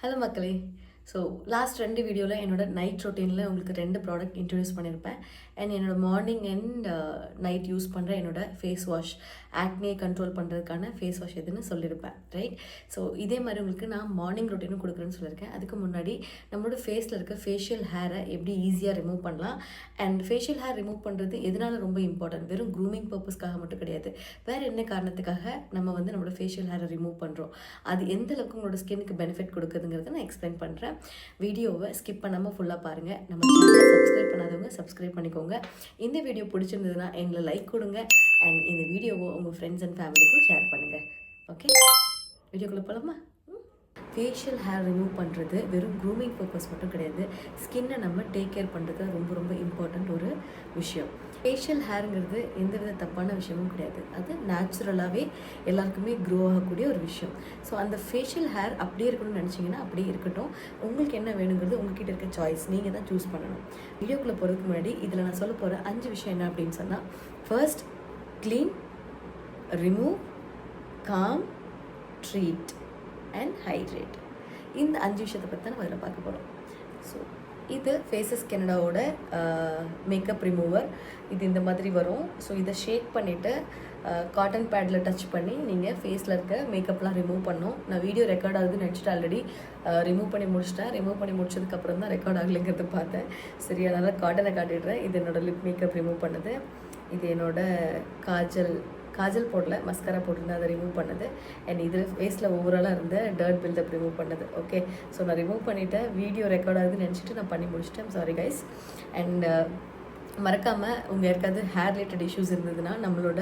Hello மக்களே. So last 2 வீடியோவில் என்னோட நைட் ரொட்டீனில் உங்களுக்கு 2 ப்ராடக்ட் இன்ட்ரடியூஸ் பண்ணியிருப்பேன். அண்ட் என்னோட மார்னிங் அண்ட் நைட் யூஸ் பண்ணுற என்னோட ஃபேஸ் வாஷ், ஆக்னே கண்ட்ரோல் பண்ணுறதுக்கான ஃபேஸ் வாஷ் எதுன்னு சொல்லியிருப்பேன், ரைட்? ஸோ இதே மாதிரி உங்களுக்கு நான் மார்னிங் ரொட்டீனும் கொடுக்குறேன்னு சொல்லியிருக்கேன். அதுக்கு முன்னாடி நம்மளோட ஃபேஸில் இருக்க ஃபேஷியல் ஹேரை எப்படி ஈஸியாக ரிமூவ் பண்ணலாம், அண்ட் ஃபேஷியல் ஹேர் ரிமூவ் பண்ணுறது எதனால ரொம்ப இம்பார்ட்டன்ட், வெறும் க்ரூமிங் பர்பஸ்க்காக மட்டும் கிடையாது, வேறு என்ன காரணத்துக்காக நம்ம வந்து நம்மளோட ஃபேஷியல் ஹேரை ரிமூவ் பண்ணுறோம், அது எந்த அளவுக்கு உங்களோட ஸ்கின்னுக்கு பெனிஃபிட் கொடுக்குதுங்கிறத நான் எக்ஸ்பிளைன் பண்ணுறேன். வீடியோவை ஸ்கிப் பண்ணாமல் ஃபுல்லாக பாருங்கள். நம்ம சேனலை சப்ஸ்கிரைப் பண்ணாதவங்க சப்ஸ்கிரைப் பண்ணிக்கோங்க. இந்த வீடியோ பிடிச்சிருந்ததுன்னா எங்களை லைக் கொடுங்க, அண்ட் இந்த வீடியோவை உங்கள் ஃப்ரெண்ட்ஸ் அண்ட் ஃபேமிலிக்கும் ஷேர் பண்ணுங்கள். ஓகே, வீடியோக்குள்ளே போகலாமா? ஃபேஷியல் ஹேர் ரிமூவ் பண்ணுறது வெறும் க்ரூமிங் பர்பஸ் மட்டும் கிடையாது, ஸ்கின்னை நம்ம டேக் கேர் பண்ணுறது ரொம்ப ரொம்ப இம்பார்ட்டண்ட் ஒரு விஷயம். ஃபேஷியல் ஹேருங்கிறது எந்தவித தப்பான விஷயமும் கிடையாது, அது நேச்சுரலாகவே எல்லாருக்குமே க்ரோ ஆகக்கூடிய ஒரு விஷயம். ஸோ அந்த ஃபேஷியல் ஹேர் அப்படியே இருக்கணும்னு நினச்சிங்கன்னா அப்படியே இருக்கட்டும். உங்களுக்கு என்ன வேணுங்கிறது உங்கள்கிட்ட இருக்க சாய்ஸ், நீங்கள் தான் சூஸ் பண்ணணும். வீடியோக்குள்ளே போகிறதுக்கு முன்னாடி இதில் நான் சொல்ல போகிற 5 விஷயம் என்ன அப்படின்னு சொன்னால், first clean, remove, com, treat and hydrate. இந்த 5 விஷயத்தை பற்றி தான் நம்ம இதில் பார்க்க போகிறோம். ஸோ இது ஃபேஸஸ் கனடாவோட மேக்கப் ரிமூவர். இது இந்த மாதிரி வரும். ஸோ இதை ஷேக் பண்ணிவிட்டு காட்டன் பேடில் டச் பண்ணி நீங்கள் ஃபேஸில் இருக்க மேக்கப்லாம் ரிமூவ் பண்ணணும். நான் வீடியோ ரெக்கார்ட் ஆகுதுன்னு நினச்சிட்டு ஆல்ரெடி ரிமூவ் பண்ணி முடிச்சிட்டேன். ரிமூவ் பண்ணி முடிச்சதுக்கப்புறம் தான் ரெக்கார்ட் ஆகலைங்கிறது பார்த்தேன். சரி, அதனால் காட்டனை காட்டிடுறேன். இது என்னோடய லிப் மேக்கப் ரிமூவ் பண்ணது. இது என்னோட காஜல் போடல, மஸ்காரா போட்டிருந்தேன், அதை ரிமூவ் பண்ணது. அண்ட் இது ஃபேஸில் ஓவராலாக இருந்த டர்ட் பில்டப் ரிமூவ் பண்ணது. ஓகே, ஸோ நான் ரிமூவ் பண்ணிவிட்டேன். வீடியோ ரெக்கார்ட் ஆகுதுன்னு நினச்சிட்டு நான் பண்ணி முடிச்சிட்டேன். Sorry guys. அண்ட் மறக்காமல் உங்கள் யாருக்காவது ஹேர் ரிலேட்டட் இஷ்யூஸ் இருந்ததுன்னா நம்மளோட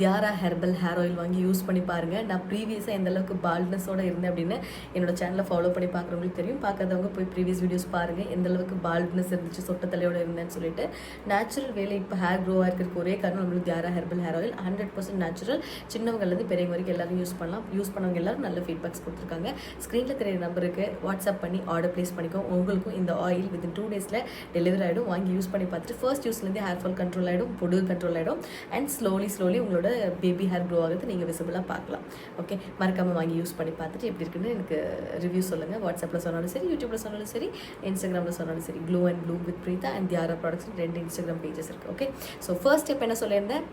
தியாரா ஹெர்பல் ஹேர் ஆயில் வாங்கி யூஸ் பண்ணி பாருங்கள். நான் ப்ரீவியஸாக எந்தளவுக்கு பால்ட்னஸோடு இருந்தேன் அப்படின்னு என்னோடய சேனலை ஃபாலோ பண்ணி பார்க்குறவங்களுக்கு தெரியும். பார்க்காதவங்க போய் ப்ரீவியஸ் வீடியோஸ் பாருங்கள், எந்தளவுக்கு பால்ட்னஸ் இருந்துச்சு, சொட்ட தலையோடு இருந்தேன்னு சொல்லிட்டு. நேச்சுரல் வேலை இப்போ ஹேர் க்ரோ ஆகிறதுக்கு ஒரே காரணம் நம்மளுக்கு தியாரா ஹெர்பல் ஹேர் ஆயில் 100% நேச்சுரல். சின்னவங்கலேருந்து பெரியவங்க வரைக்கும் எல்லாரும் யூஸ் பண்ணலாம். யூஸ் பண்ணவங்க எல்லாரும் நல்ல ஃபீட்பேக்ஸ் கொடுத்துருக்காங்க. ஸ்க்ரீனில் தெரியிற நம்பருக்கு வாட்ஸ்அப் பண்ணி ஆர்டர் ப்ளேஸ் பண்ணிக்கோங்க. உங்களுக்கும் இந்த ஆயில் வித்தின் 2 டேஸில் டெலிவரி ஆகிடும். வாங்கி யூஸ் பண்ணி பார்த்துட்டு ஃபர்ஸ்ட் யூஸ்லேருந்தே ஹேர் ஃபால் கண்ட்ரோல் ஆகிடும், பொடுகு கண்ட்ரோல் ஆகிடும், அண்ட் ஸ்லோலி உங்களோட பேபி ஹேர் க்ரோ ஆகிறது நீங்கள் விசிபிளாக பார்க்கலாம். ஓகே, மறக்காமல் வாங்கி யூஸ் பண்ணி பார்த்துட்டு எப்படி இருக்குன்னு எனக்கு ரிவ்யூ சொல்லுங்கள். வாட்ஸ்அப்பில் சொன்னாலும் சரி, யூடியூப்பில் சொன்னாலும் சரி, இன்ஸ்டாகிராமில் சொன்னாலும் சரி. Glow and bloom with Preetha and Tiyara products 2 Instagram pages இருக்குது. ஓகே, ஸோ ஃபர்ஸ்ட் ஸ்டெப் என்ன சொல்லியிருந்தேன்,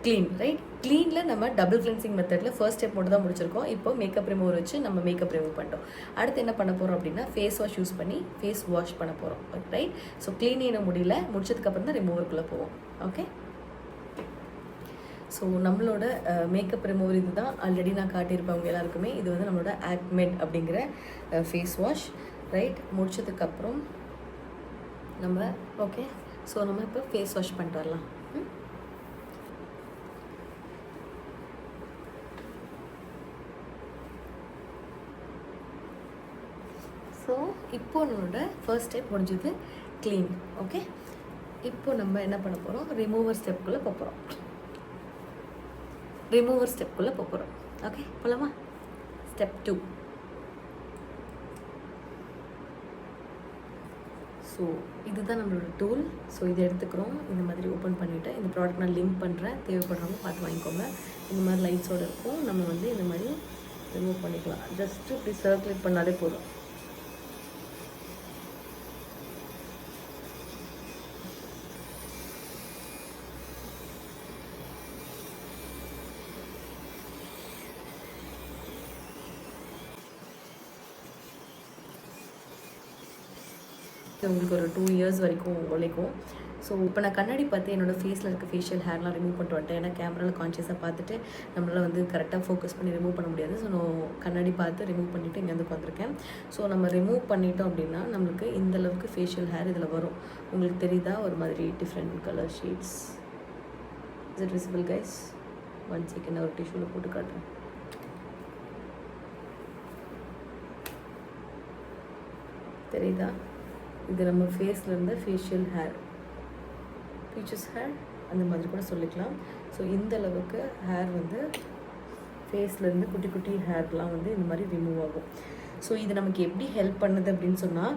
க்ளீன், ரைட்? க்ளீனில் நம்ம டபுள் கிளென்சிங் மெத்தடில் ஃபர்ஸ்ட் ஸ்டெப் மட்டும் தான் முடிச்சிருக்கோம். இப்போ மேக்கப் ரிமூவர் வச்சு நம்ம மேக்கப் ரிமூவ் பண்ணிட்டோம். அடுத்து என்ன பண்ண போகிறோம் அப்படின்னா ஃபேஸ் வாஷ் யூஸ் பண்ணி ஃபேஸ் வாஷ் பண்ண போகிறோம், ரைட்? ஸோ க்ளீன் என்ன முடியல, முடிச்சதுக்கப்புறம் தான் ரிமூவருக்குள்ளே போவோம். ஓகே, ஸோ நம்மளோட மேக்கப் ரிமூவர் இது தான். ஆல்ரெடி நான் காட்டியிருப்பேன் எல்லாருக்குமே. இது வந்து நம்மளோட ஆக்மெட் அப்படிங்கிற ஃபேஸ் வாஷ், ரைட்? முடிச்சதுக்கப்புறம் நம்ம ஓகே, ஸோ நம்ம இப்போ ஃபேஸ் வாஷ் பண்ணிட்டு வரலாம். ஸோ இப்போ நம்மளோட ஃபர்ஸ்ட் ஸ்டெப் முடிஞ்சது, க்ளீன். ஓகே, இப்போ நம்ம என்ன பண்ண போகிறோம், ரிமூவர் ஸ்டெப்புக்குள்ளே போகிறோம். ஓகே, போகலாமா? ஸ்டெப் 2. ஸோ இதுதான் நம்மளோட டூல். ஸோ இதை எடுத்துக்கிறோம். இந்த மாதிரி ஓப்பன் பண்ணிவிட்டு இந்த ப்ராடக்ட் நான் லிங்க் பண்ணுறேன், தேவைப்படுறவங்க பார்த்து வாங்கிக்கோங்க. இந்த மாதிரி லைட்ஸோடு இருக்கும். நம்ம வந்து இந்த மாதிரி ரிமூவ் பண்ணிக்கலாம். ஜஸ்ட்டு இப்படி சர்க்குலேட் பண்ணாலே போதும். உங்களுக்கு ஒரு 2 இயர்ஸ் வரைக்கும் உழைக்கும். ஸோ இப்போ நான் கண்ணாடி பார்த்து என்னோடய ஃபேஸில் இருக்க ஃபேஷியல் ஹேர்லாம் ரிமூவ் பண்ணிட்டு வந்துட்டேன். ஏன்னா கேமராவில் கான்ஷியஸாக பார்த்துட்டு நம்மளால் வந்து கரெக்டாக ஃபோக்கஸ் பண்ணி ரிமூவ் பண்ண முடியாது. ஸோ நான் கண்ணாடி பார்த்து ரிமூவ் பண்ணிவிட்டு இங்கே வந்து உட்காந்துருக்கேன். ஸோ நம்ம ரிமூவ் பண்ணிட்டோம் அப்படின்னா நம்மளுக்கு இந்தளவுக்கு ஃபேஷியல் ஹேர் இதில் வரும். உங்களுக்கு தெரியுதா? ஒரு மாதிரி different colour shades. Is it visible guys? 1 second ஒரு டிஷ்யூவில் போட்டு காட்டுறேன். தெரியுதா? இது நம்ம ஃபேஸில் இருந்த ஃபேஷியல் ஹேர், ஃபீச்சர்ஸ் ஹேர் அந்த மாதிரி கூட சொல்லிக்கலாம். ஸோ இந்த அளவுக்கு ஹேர் வந்து ஃபேஸ்லேருந்து குட்டி குட்டி ஹேர்லாம் வந்து இந்த மாதிரி ரிமூவ் ஆகும். ஸோ இது நமக்கு எப்படி ஹெல்ப் பண்ணுது அப்படின்னு சொன்னால்,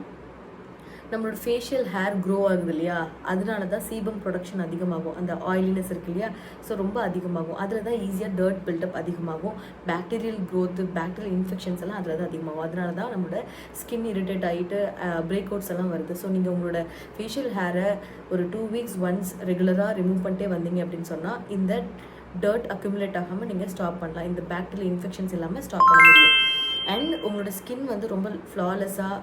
நம்மளோட ஃபேஷியல் ஹேர் க்ரோ ஆகுது இல்லையா, அதனால தான் சீபம் ப்ரொடக்ஷன் அதிகமாகும், அந்த ஆயிலினஸ் இருக்கு இல்லையா, ஸோ ரொம்ப அதிகமாகும். அதில் தான் ஈஸியாக டர்ட் பில்டப் அதிகமாகும், பாக்டீரியல் க்ரோத்து, பாக்டீரியல் இன்ஃபெக்ஷன்ஸ் எல்லாம் அதில் தான் அதிகமாகும். அதனால தான் நம்மளோட ஸ்கின் இரிட்டேட் ஆகிட்டு பிரேக் அவுட்ஸ் எல்லாம் வருது. ஸோ நீங்கள் உங்களோட ஃபேஷியல் ஹேரை ஒரு 2 வீக்ஸ் ஒன்ஸ் ரெகுலராக ரிமூவ் பண்ணிட்டே வந்தீங்க அப்படின்னு சொன்னால் இந்த டர்ட் அக்யூமுலேட் ஆகாமல் நீங்கள் ஸ்டாப் பண்ணலாம், இந்த பாக்டீரியல் இன்ஃபெக்ஷன்ஸ் இல்லாமல் ஸ்டாப் பண்ண முடியும். அண்ட் உங்களோட ஸ்கின் வந்து ரொம்ப ஃப்ளாலெஸ்ஸாக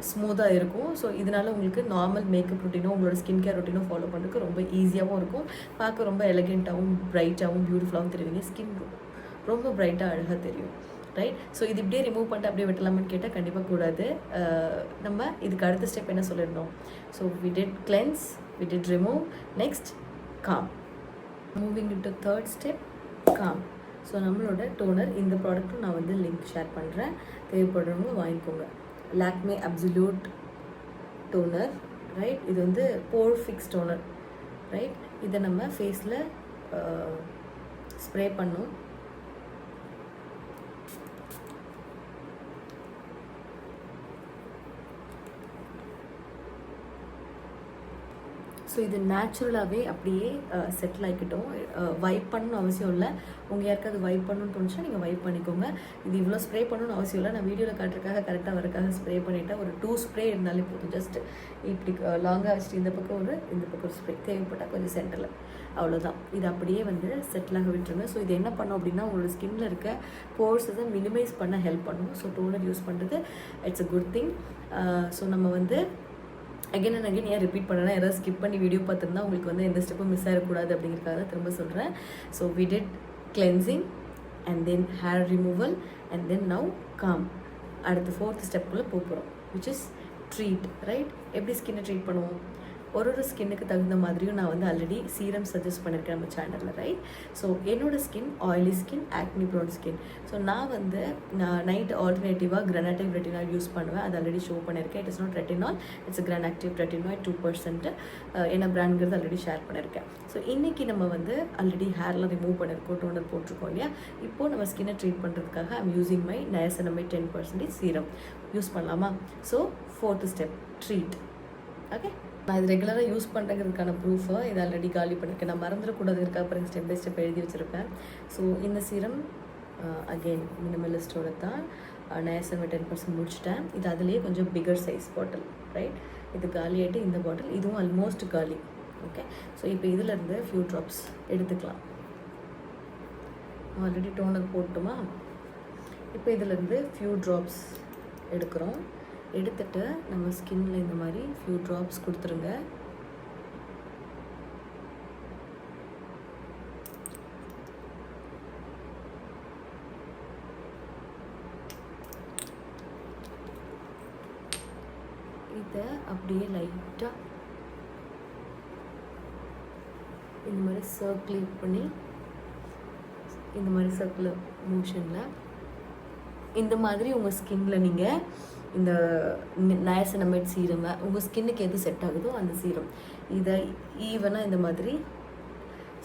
ஸ்மூத்தாக இருக்கும். ஸோ இதனால் உங்களுக்கு நார்மல் மேக்கப் ரொட்டீனோ உங்களோட ஸ்கின் கேர் ரொட்டீனோ ஃபாலோ பண்ணுறதுக்கு ரொம்ப ஈஸியாகவும் இருக்கும். பார்க்க ரொம்ப எலகெண்ட்டாகவும் ப்ரைட்டாகவும் பியூட்டிஃபுல்லாகவும் தெரிவிங்க. ஸ்கின் ரொம்ப ப்ரைட்டாக அழகாக தெரியும், ரைட்? ஸோ இது இப்படியே ரிமூவ் பண்ணிட்டு அப்படியே விட்டலாமான்னு கேட்டால் கண்டிப்பாக கூடாது. நம்ம இதுக்கு அடுத்த ஸ்டெப் என்ன சொல்லியிருந்தோம்? So we did cleanse, we did remove, next calm. Moving into third step calm. So நம்மளோட டோனர், இந்த ப்ராடக்ட்டும் நான் வந்து லிங்க் ஷேர் பண்ணுறேன், தேவைப்படுறவங்க வாங்கிக்கோங்க. Lakme absolute toner, right? இது வந்து போர் ஃபிக்ஸ் டோனர், ரைட்? இதை நம்ம ஃபேஸில் ஸ்ப்ரே பண்ணோம். ஸோ இது நேச்சுரலாகவே அப்படியே செட்டில் ஆகிக்கிட்டோம். வைப் பண்ணணும்னு அவசியம் இல்லை. உங்கள் யாருக்காவது வைப் பண்ணணும்னு தோணுச்சுன்னா நீங்கள் வைப் பண்ணிக்கோங்க. இது இவ்வளோ ஸ்ப்ரே பண்ணணும்னு அவசியம் இல்லை. நான் வீடியோவில் காட்டுறதுக்காக கரெக்டாக வரக்காக ஸ்ப்ரே பண்ணிவிட்டேன். ஒரு 2 ஸ்ப்ரே இருந்தாலே போதும். ஜஸ்ட் இப்படி லாங்காக வச்சுட்டு இந்த பக்கம் ஒரு ஸ்ப்ரே, தேவைப்பட்டால் கொஞ்சம் சென்டரில், அவ்வளோதான். இது அப்படியே வந்து செட்டிலாக விட்டுருங்க. ஸோ இது என்ன பண்ணோம் அப்படின்னா உங்களோட ஸ்கின்னில் இருக்க போர்ஸை மினிமைஸ் பண்ண ஹெல்ப் பண்ணும். ஸோ டோனர் யூஸ் பண்ணுறது it's a good thing. So நம்ம வந்து அகைன் அண்ட் அகைன் ஏன் ரிப்பீட் பண்ணேன்னா, யாராவது ஸ்கிப் பண்ணி வீடியோ பார்த்துருந்தா உங்களுக்கு வந்து எந்த ஸ்டெப்பும் மிஸ் ஆகிடக்கூடாது அப்படிங்கிறதுக்காக திரும்ப சொல்கிறேன். So we did cleansing and then hair removal and then now calm. அடுத்து 4th ஸ்டெப்புக்குள்ளே போகிறோம், விச் இஸ் ட்ரீட், ரைட்? எப்படி ஸ்கின்னை ட்ரீட் பண்ணுவோம்? ஒரு ஸ்கின்னுக்கு தகுந்த மாதிரியும் நான் வந்து ஆல்ரெடி சீரம் சஜஸ்ட் பண்ணியிருக்கேன் நம்ம சேனலில், ரைட்? ஸோ என்னோட skin oily skin, acne prone skin. So நான் வந்து நைட் ஆல்டர்னேட்டிவாக கிரானேட்டிவ் ரெட்டினால் யூஸ் பண்ணுவேன். அது ஆல்ரெடி ஷோ பண்ணியிருக்கேன். It is not retinol, it's granactive retinoid 2%. என்ன பிராண்ட்ங்கிறது ஆல்ரெடி ஷேர் பண்ணியிருக்கேன். ஸோ இன்றைக்கி நம்ம வந்து ஆல்ரெடி ஹேர்லாம் ரிமூவ் பண்ணியிருக்கோம், டோனர் போட்டிருக்கோம் இல்லையா? இப்போது நம்ம ஸ்கின்னை ட்ரீட் பண்ணுறதுக்காக I'm using my niacinamide 10% serum use பண்ணலாமா? So 4th step treat. Okay, நான் இது ரெகுலராக யூஸ் பண்ணுறதுக்கான ப்ரூஃபை இது ஆல்ரெடி காலி பண்ணியிருக்கேன். நான் மறந்துடக்கூடாதுக்காக அப்புறம் ஸ்டெப் பை ஸ்டெப் எழுதி வச்சுருப்பேன். ஸோ இந்த சீரம் அகெயின் மினிமலிஸ்டோட தான் நயசனமைட் 10% முடிச்சிட்டேன். இது அதுலேயே கொஞ்சம் பிகர் சைஸ் பாட்டில், ரைட்? இது காலி ஆகிட்டு இந்த பாட்டில் இதுவும் ஆல்மோஸ்ட் காலி. ஓகே, ஸோ இப்போ இதிலேருந்து ஃபியூ ட்ராப்ஸ் எடுத்துக்கலாம். ஆல்ரெடி டோனர் போட்டுமா? இப்போ இதிலேருந்து ஃபியூ ட்ராப்ஸ் எடுக்கிறோம். எடுத்துகிட்டு நம்ம ஸ்கின்னில் இந்த மாதிரி ஃபியூ ட்ராப்ஸ் கொடுத்துருங்க. இதை அப்படியே லைட்டாக இந்த மாதிரி சர்க்குலேட் பண்ணி, இந்த மாதிரி சர்க்குலர் மோஷனில் இந்த மாதிரி உங்கள் ஸ்கின்னில் நீங்கள் இந்த நயசனமைட் சீரம் உங்கள் ஸ்கின்னுக்கு எது செட் ஆகுதோ அந்த சீரம் இதை ஈவனாக இந்த மாதிரி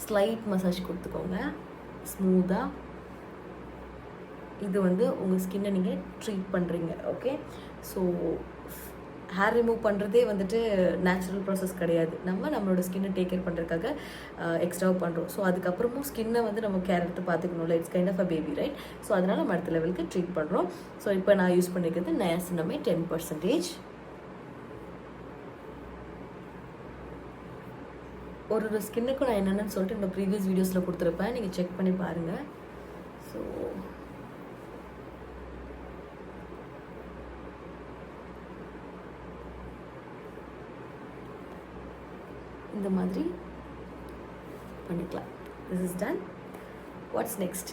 ஸ்லைட் மசாஜ் கொடுத்துக்கோங்க ஸ்மூத்தாக. இது வந்து உங்கள் ஸ்கின்னை நீங்கள் ட்ரீட் பண்ணுறீங்க. ஓகே, ஸோ ஹேர் ரிமூவ் பண்ணுறதே வந்துட்டு நேச்சுரல் ப்ராசஸ் கிடையாது. நம்மளோட ஸ்கின்னை டேக் கேர் பண்ணுறதுக்காக எக்ஸ்ட்ராவாக பண்ணுறோம். ஸோ அதுக்கப்புறமும் ஸ்கின்னை வந்து நம்ம கேர் எடுத்து பார்த்துக்கணும்ல. It's kind of a baby, right? So அதனால் நம்ம அடுத்த லெவலுக்கு ட்ரீட் பண்ணுறோம். ஸோ இப்போ நான் யூஸ் பண்ணிக்கிறது நயசனமைட் 10%. ஒரு ஸ்கின்னுக்கும் நான் என்னென்னு சொல்லிட்டு என்னோட ப்ரீவியஸ் வீடியோஸில் கொடுத்துருப்பேன், நீங்கள் செக் பண்ணி பாருங்கள். ஸோ இந்த மாதிரி பண்ணிக்கலாம். This is done. What's next?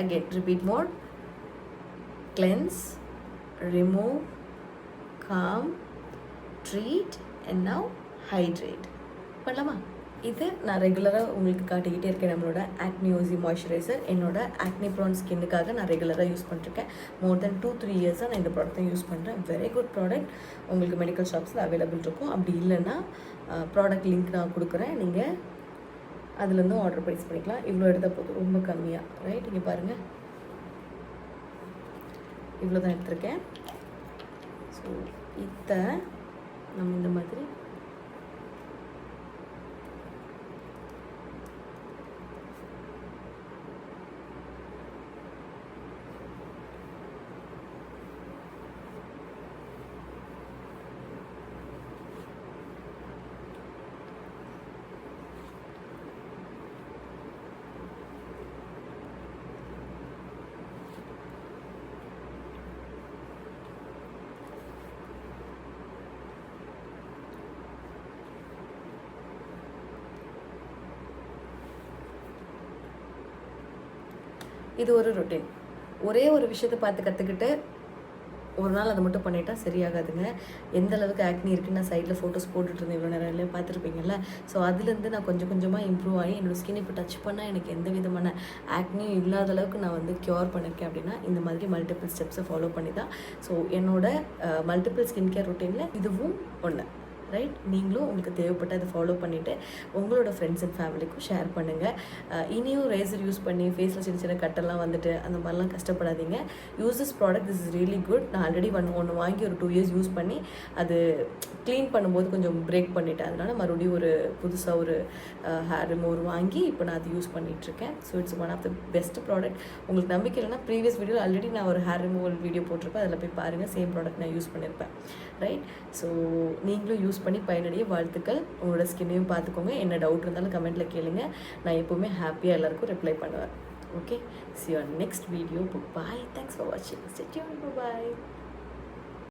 Again, repeat more. Cleanse, remove, calm, treat, and now hydrate. பண்ணலாமா? இது நான் ரெகுலராக உங்களுக்கு காட்டிக்கிட்டே இருக்கேன். நம்மளோட ஆக்னி ஓசி மாய்ஸ்சரைசர் என்னோட ஆக்னி ப்ரான் ஸ்கின்னுக்காக நான் ரெகுலராக யூஸ் பண்ணிருக்கேன். மோர் தென் 2-3 இயர்ஸாக நான் இந்த ப்ராடக்ட்டை யூஸ் பண்ணுறேன். Very good product. உங்களுக்கு மெடிக்கல் ஷாப்ஸில் அவைலபிள் இருக்கும். அப்படி இல்லைன்னா ப்ராடக்ட் லிங்க் நான் கொடுக்குறேன், நீங்கள் அதுலேருந்து ஆர்டர் ப்ரைஸ் பண்ணிக்கலாம். இவ்வளோ எடுத்தால் போதும், ரொம்ப கம்மியாக, ரைட்? இங்கே பாருங்கள், இவ்வளோ தான் எடுத்திருக்கேன். ஸோ இதை நம்ம இந்த மாதிரி இது ஒரு ரொட்டீன். ஒரே ஒரு விஷயத்தை பார்த்து கற்றுக்கிட்டு ஒரு நாள் அதை மட்டும் பண்ணிட்டா சரியாகாதுங்க. எந்த அளவுக்கு ஆக்னி இருக்குன்னு நான் சைடில் ஃபோட்டோஸ் போட்டுட்ருந்தேன் இவ்வளோ நேரம் இல்லையா பார்த்துருப்பீங்கல்ல. ஸோ அதுலேருந்து நான் கொஞ்சம் கொஞ்சமாக இம்ப்ரூவ் ஆகி என்னோடய ஸ்கின் இப்போ டச் பண்ணால் எனக்கு எந்த விதமான ஆக்னியும் இல்லாத அளவுக்கு நான் வந்து க்யூர் பண்ணியிருக்கேன் அப்படின்னா இந்த மாதிரி மல்டிபிள் ஸ்டெப்ஸை ஃபாலோ பண்ணி தான். ஸோ என்னோடய மல்டிபிள் ஸ்கின் கேர் ரொட்டீனில் இதுவும் ஒன்று. ரைட்? நீங்களும் உங்களுக்கு தேவைப்பட்ட அதை ஃபாலோ பண்ணிவிட்டு உங்களோட ஃப்ரெண்ட்ஸ் அண்ட் ஃபேமிலிக்கும் ஷேர் பண்ணுங்கள். இனியும் ரேசர் யூஸ் பண்ணி ஃபேஸில் சின்ன சின்ன கட்டெல்லாம் வந்துட்டு அந்த மாதிரிலாம் கஷ்டப்படாதீங்க. Use this product, this is really good. நான் ஆல்ரெடி ஒன்று வாங்கி ஒரு 2 இயர்ஸ் யூஸ் பண்ணி அது க்ளீன் பண்ணும்போது கொஞ்சம் பிரேக் பண்ணிட்டேன். அதனால் மறுபடியும் ஒரு புதுசாக ஒரு ஹேர் ரிமூவர் வாங்கி இப்போ நான் அது யூஸ் பண்ணிகிட்ருக்கேன். So it's one of the best product. உங்களுக்கு நம்பிக்கை இல்லைன்னா ப்ரீவியஸ் வீடியோ ஆல்ரெடி நான் ஒரு ஹேர் ரிமூவல் வீடியோ போட்டிருப்பேன், அதில் போய் பாருங்கள். சேம் ப்ராடக்ட் நான் யூஸ் பண்ணியிருப்பேன். ரைட்? ஸோ நீங்களும் யூஸ் பண்ணி பயனடைய வாழ்த்துக்கள். உங்களோட ஸ்கின்னையும் பார்த்துக்கோங்க. என்ன டவுட் இருந்தாலும் கமெண்ட்டில் கேளுங்க. நான் எப்போவுமே ஹாப்பியாக எல்லாருக்கும் ரிப்ளை பண்ணுவேன். Okay, see you on next video. Bye. Thanks for watching. Stay tuned. Bye.